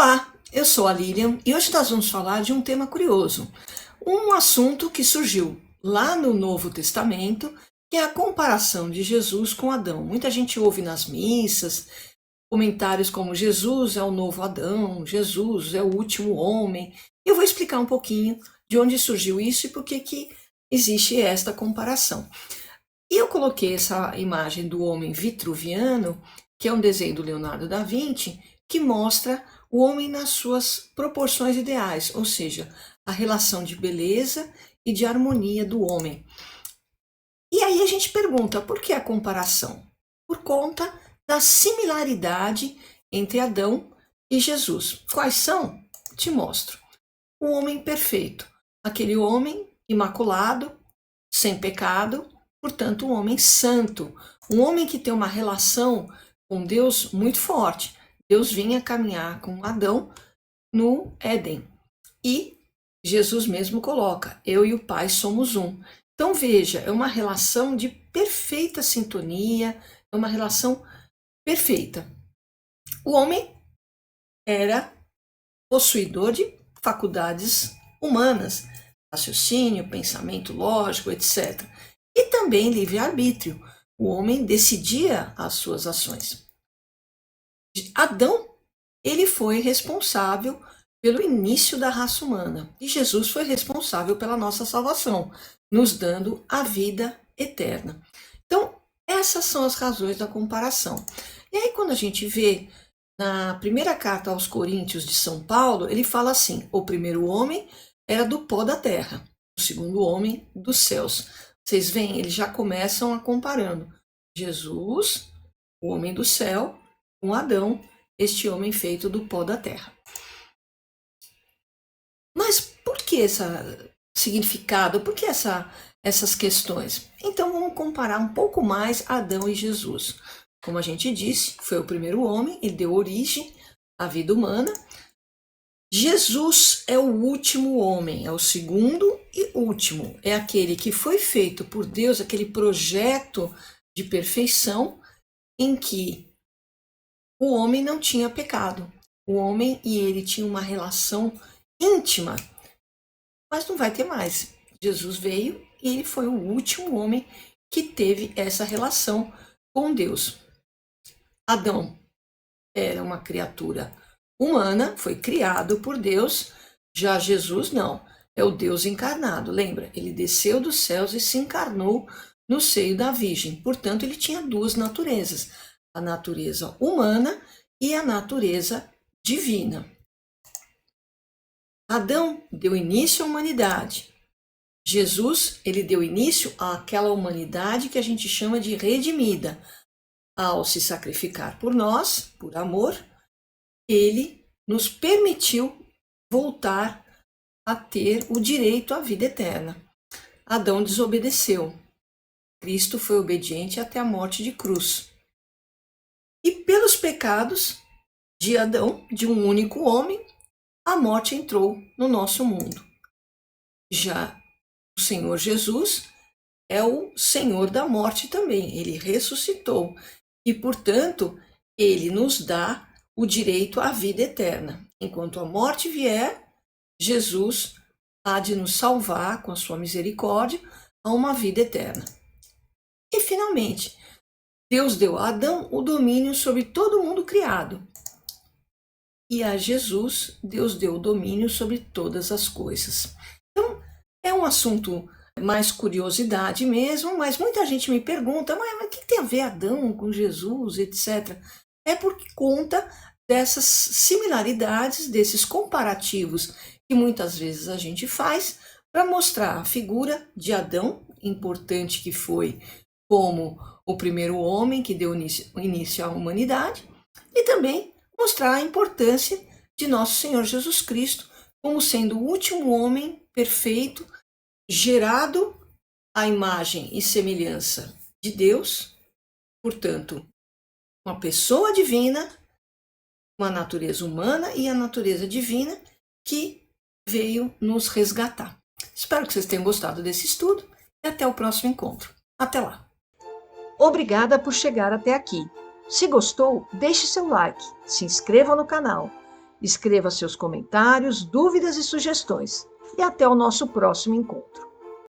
Olá, eu sou a Lilian e hoje nós vamos falar de um tema curioso, um assunto que surgiu lá no Novo Testamento, que é a comparação de Jesus com Adão. Muita gente ouve nas missas comentários como Jesus é o novo Adão, Jesus é o último homem. Eu vou explicar um pouquinho de onde surgiu isso e por que existe esta comparação. E eu coloquei essa imagem do homem vitruviano, que é um desenho do Leonardo da Vinci, que mostra o homem nas suas proporções ideais, ou seja, a relação de beleza e de harmonia do homem. E aí a gente pergunta, por que a comparação? Por conta da similaridade entre Adão e Jesus. Quais são? Te mostro. O homem perfeito, aquele homem imaculado, sem pecado, portanto, um homem santo, um homem que tem uma relação com Deus muito forte. Deus vinha caminhar com Adão no Éden. E Jesus mesmo coloca, eu e o Pai somos um. Então veja, é uma relação de perfeita sintonia, é uma relação perfeita. O homem era possuidor de faculdades humanas, raciocínio, pensamento lógico, etc. E também livre-arbítrio. O homem decidia as suas ações. Adão, ele foi responsável pelo início da raça humana. E Jesus foi responsável pela nossa salvação, nos dando a vida eterna. Então, essas são as razões da comparação. E aí, quando a gente vê na primeira carta aos Coríntios de São Paulo, ele fala assim: o primeiro homem era do pó da terra, o segundo homem dos céus. Vocês veem, eles já começam a comparando Jesus, o homem do céu, com Adão, este homem feito do pó da terra. Mas por que esse significado? Por que essas questões? Então vamos comparar um pouco mais Adão e Jesus. Como a gente disse, foi o primeiro homem, ele deu origem à vida humana. Jesus é o último homem, é o segundo e último. É aquele que foi feito por Deus, aquele projeto de perfeição em que o homem não tinha pecado. O homem e ele tinham uma relação íntima, mas não vai ter mais. Jesus veio e ele foi o último homem que teve essa relação com Deus. Adão era uma criatura humana, foi criado por Deus, já Jesus não, é o Deus encarnado, lembra? Ele desceu dos céus e se encarnou no seio da Virgem, portanto ele tinha duas naturezas, a natureza humana e a natureza divina. Adão deu início à humanidade. Jesus, ele deu início àquela humanidade que a gente chama de redimida. Ao se sacrificar por nós, por amor, ele nos permitiu voltar a ter o direito à vida eterna. Adão desobedeceu. Cristo foi obediente até a morte de cruz. E pelos pecados de Adão, de um único homem, a morte entrou no nosso mundo. Já o Senhor Jesus é o Senhor da morte também. Ele ressuscitou e, portanto, ele nos dá o direito à vida eterna. Enquanto a morte vier, Jesus há de nos salvar com a sua misericórdia a uma vida eterna. E, finalmente, Deus deu a Adão o domínio sobre todo o mundo criado. E a Jesus, Deus deu o domínio sobre todas as coisas. Então, é um assunto mais curiosidade mesmo, mas muita gente me pergunta, mas o que tem a ver Adão com Jesus, etc. É por conta dessas similaridades, desses comparativos que muitas vezes a gente faz para mostrar a figura de Adão, importante que foi como o primeiro homem que deu início à humanidade, e também mostrar a importância de nosso Senhor Jesus Cristo como sendo o último homem perfeito, gerado à imagem e semelhança de Deus, portanto, uma pessoa divina, uma natureza humana e a natureza divina que veio nos resgatar. Espero que vocês tenham gostado desse estudo e até o próximo encontro. Até lá! Obrigada por chegar até aqui. Se gostou, deixe seu like, se inscreva no canal Escreva seus comentários, dúvidas e sugestões. E até o nosso próximo encontro.